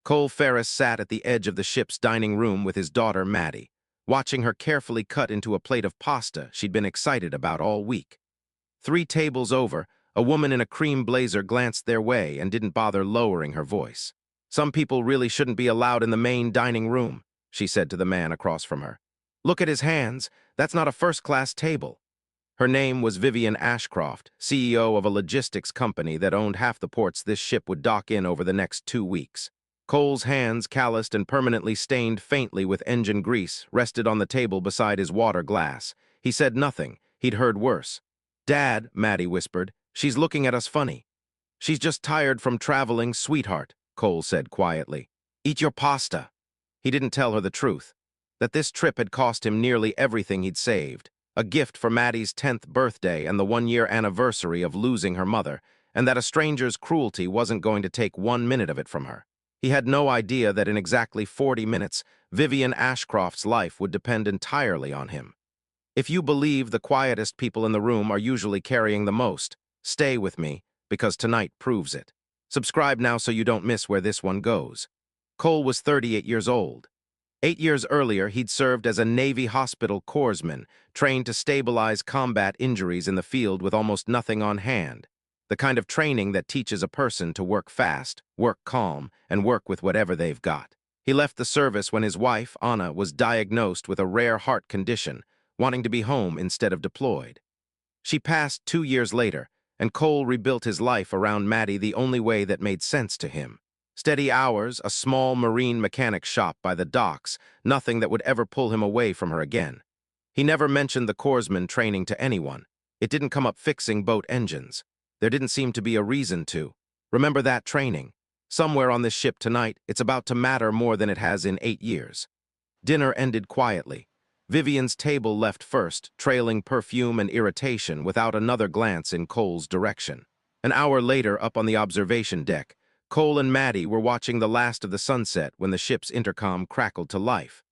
Cole Ferris sat at the edge of the ship's dining room with his daughter Maddie, watching her carefully cut into a plate of pasta she'd been excited about all week. 3 tables over, a woman in a cream blazer glanced their way and didn't bother lowering her voice. "Some people really shouldn't be allowed in the main dining room," she said to the man across from her. "Look at his hands. That's not a first-class table." Her name was Vivian Ashcroft, CEO of a logistics company that owned half the ports this ship would dock in over the next 2 weeks. Cole's hands, calloused and permanently stained faintly with engine grease, rested on the table beside his water glass. He said nothing. He'd heard worse. "Dad," Maddie whispered, "she's looking at us funny." "She's just tired from traveling, sweetheart," Cole said quietly. "Eat your pasta." He didn't tell her the truth, that this trip had cost him nearly everything he'd saved. A gift for Maddie's 10th birthday and the 1-year anniversary of losing her mother, and that a stranger's cruelty wasn't going to take 1 minute of it from her. He had no idea that in exactly 40 minutes, Vivian Ashcroft's life would depend entirely on him. If you believe the quietest people in the room are usually carrying the most, stay with me, because tonight proves it. Subscribe now so you don't miss where this one goes. Cole was 38 years old. 8 years earlier, he'd served as a Navy hospital corpsman, trained to stabilize combat injuries in the field with almost nothing on hand. The kind of training that teaches a person to work fast, work calm, and work with whatever they've got. He left the service when his wife, Anna, was diagnosed with a rare heart condition, wanting to be home instead of deployed. She passed 2 years later, and Cole rebuilt his life around Maddie the only way that made sense to him. Steady hours, a small marine mechanic shop by the docks, nothing that would ever pull him away from her again. He never mentioned the corpsman training to anyone. It didn't come up fixing boat engines. There didn't seem to be a reason to. Remember that training. Somewhere on this ship tonight, it's about to matter more than it has in 8 years. Dinner ended quietly. Vivian's table left first, trailing perfume and irritation without another glance in Cole's direction. An hour later, up on the observation deck, Cole and Maddie were watching the last of the sunset when the ship's intercom crackled to life.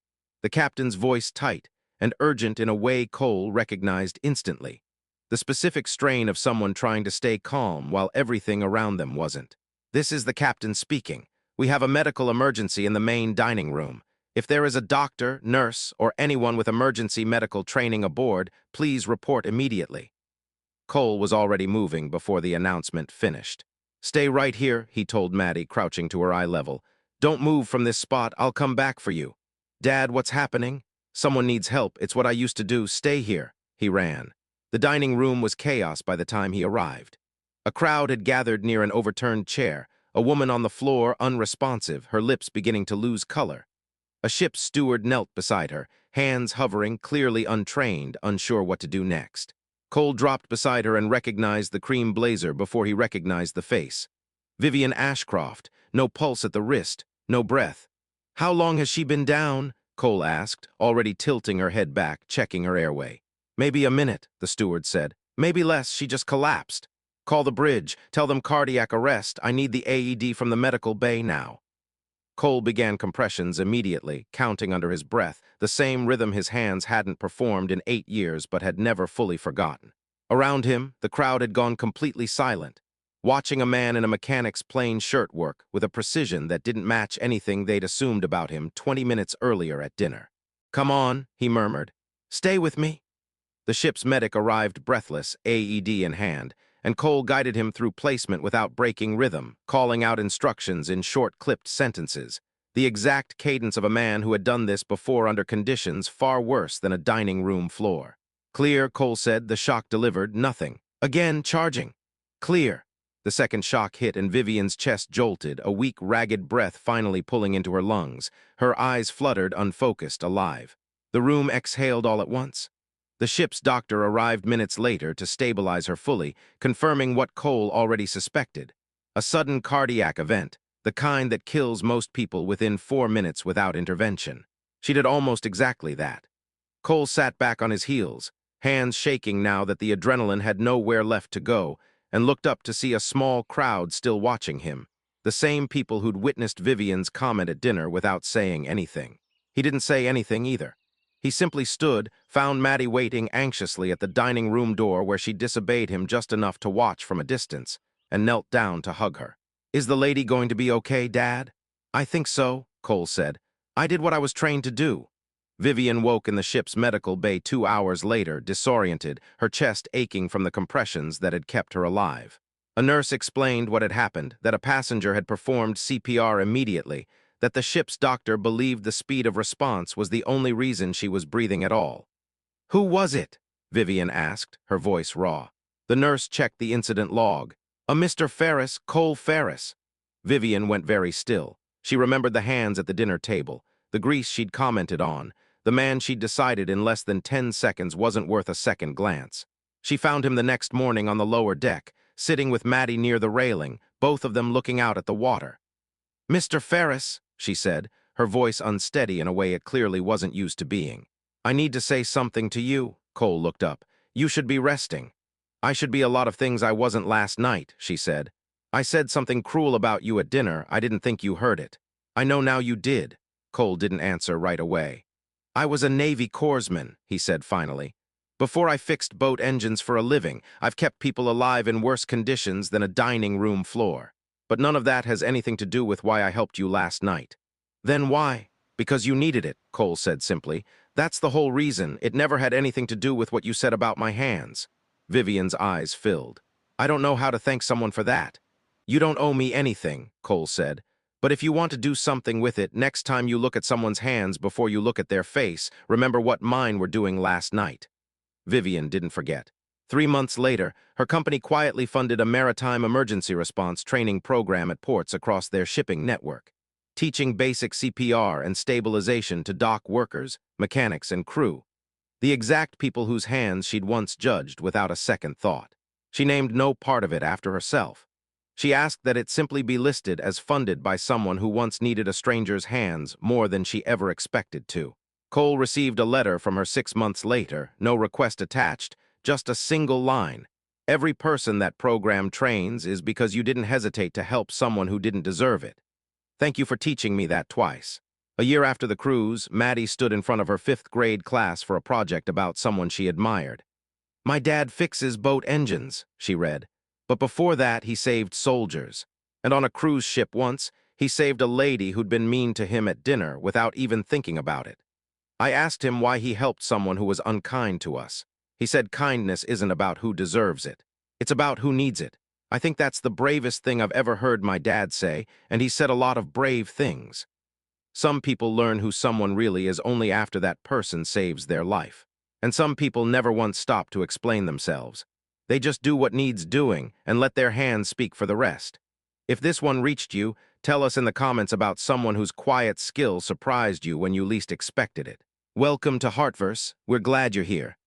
The captain's voice tight and urgent in a way Cole recognized instantly. The specific strain of someone trying to stay calm while everything around them wasn't. "This is the captain speaking. We have a medical emergency in the main dining room. If there is a doctor, nurse, or anyone with emergency medical training aboard, please report immediately." Cole was already moving before the announcement finished. "Stay right here," he told Maddie, crouching to her eye level. "Don't move from this spot. I'll come back for you." "Dad, what's happening?" "Someone needs help. It's what I used to do. Stay here." He ran. The dining room was chaos by the time he arrived. A crowd had gathered near an overturned chair, a woman on the floor, unresponsive, her lips beginning to lose color. A ship's steward knelt beside her, hands hovering, clearly untrained, unsure what to do next. Cole dropped beside her and recognized the cream blazer before he recognized the face. Vivian Ashcroft, no pulse at the wrist, no breath. "How long has she been down?" Cole asked, already tilting her head back, checking her airway. "Maybe a minute," the steward said. "Maybe less, she just collapsed. Call the bridge, tell them cardiac arrest. I need the AED from the medical bay now." Cole began compressions immediately, counting under his breath, the same rhythm his hands hadn't performed in 8 years but had never fully forgotten. Around him, the crowd had gone completely silent, watching a man in a mechanic's plain shirt work with a precision that didn't match anything they'd assumed about him 20 minutes earlier at dinner. "Come on," he murmured. "Stay with me." The ship's medic arrived breathless, AED in hand, and Cole guided him through placement without breaking rhythm, calling out instructions in short, clipped sentences, the exact cadence of a man who had done this before under conditions far worse than a dining room floor. "Clear," Cole said, the shock delivered, nothing. "Again, charging." "Clear." The second shock hit and Vivian's chest jolted, a weak, ragged breath finally pulling into her lungs. Her eyes fluttered, unfocused, alive. The room exhaled all at once. The ship's doctor arrived minutes later to stabilize her fully, confirming what Cole already suspected. A sudden cardiac event, the kind that kills most people within 4 minutes without intervention. She did almost exactly that. Cole sat back on his heels, hands shaking now that the adrenaline had nowhere left to go, and looked up to see a small crowd still watching him, the same people who'd witnessed Vivian's comment at dinner without saying anything. He didn't say anything either. He simply stood, found Maddie waiting anxiously at the dining room door where she disobeyed him just enough to watch from a distance, and knelt down to hug her. "Is the lady going to be okay, Dad?" I think so, Cole said. I did what I was trained to do. Vivian woke in the ship's medical bay 2 hours later, disoriented, her chest aching from the compressions that had kept her alive. A nurse explained what had happened, that a passenger had performed CPR immediately, that the ship's doctor believed the speed of response was the only reason she was breathing at all. Who was it? Vivian asked, her voice raw. The nurse checked the incident log. A Mr. Ferris, Cole Ferris. Vivian went very still. She remembered the hands at the dinner table, the grease she'd commented on, the man she'd decided in less than 10 seconds wasn't worth a second glance. She found him the next morning on the lower deck, sitting with Maddie near the railing, both of them looking out at the water. Mr. Ferris, she said, her voice unsteady in a way it clearly wasn't used to being. I need to say something to you. Cole looked up. You should be resting. I should be a lot of things I wasn't last night, she said. I said something cruel about you at dinner. I didn't think you heard it. I know now you did. Cole didn't answer right away. I was a Navy corpsman, he said finally. Before I fixed boat engines for a living, I've kept people alive in worse conditions than a dining room floor. But none of that has anything to do with why I helped you last night. Then why? Because you needed it, Cole said simply. That's the whole reason. It never had anything to do with what you said about my hands. Vivian's eyes filled. I don't know how to thank someone for that. You don't owe me anything, Cole said. But if you want to do something with it, next time you look at someone's hands before you look at their face, remember what mine were doing last night. Vivian didn't forget. 3 months later, her company quietly funded a maritime emergency response training program at ports across their shipping network, teaching basic CPR and stabilization to dock workers, mechanics, and crew, the exact people whose hands she'd once judged without a second thought. She named no part of it after herself. She asked that it simply be listed as funded by someone who once needed a stranger's hands more than she ever expected to. Cole received a letter from her 6 months later, no request attached, just a single line. Every person that program trains is because you didn't hesitate to help someone who didn't deserve it. Thank you for teaching me that twice. A year after the cruise, Maddie stood in front of her 5th grade class for a project about someone she admired. My dad fixes boat engines, she read. But before that, he saved soldiers. And on a cruise ship once, he saved a lady who'd been mean to him at dinner without even thinking about it. I asked him why he helped someone who was unkind to us. He said kindness isn't about who deserves it. It's about who needs it. I think that's the bravest thing I've ever heard my dad say, and he said a lot of brave things. Some people learn who someone really is only after that person saves their life. And some people never once stop to explain themselves. They just do what needs doing and let their hands speak for the rest. If this one reached you, tell us in the comments about someone whose quiet skill surprised you when you least expected it. Welcome to Heartverse. We're glad you're here.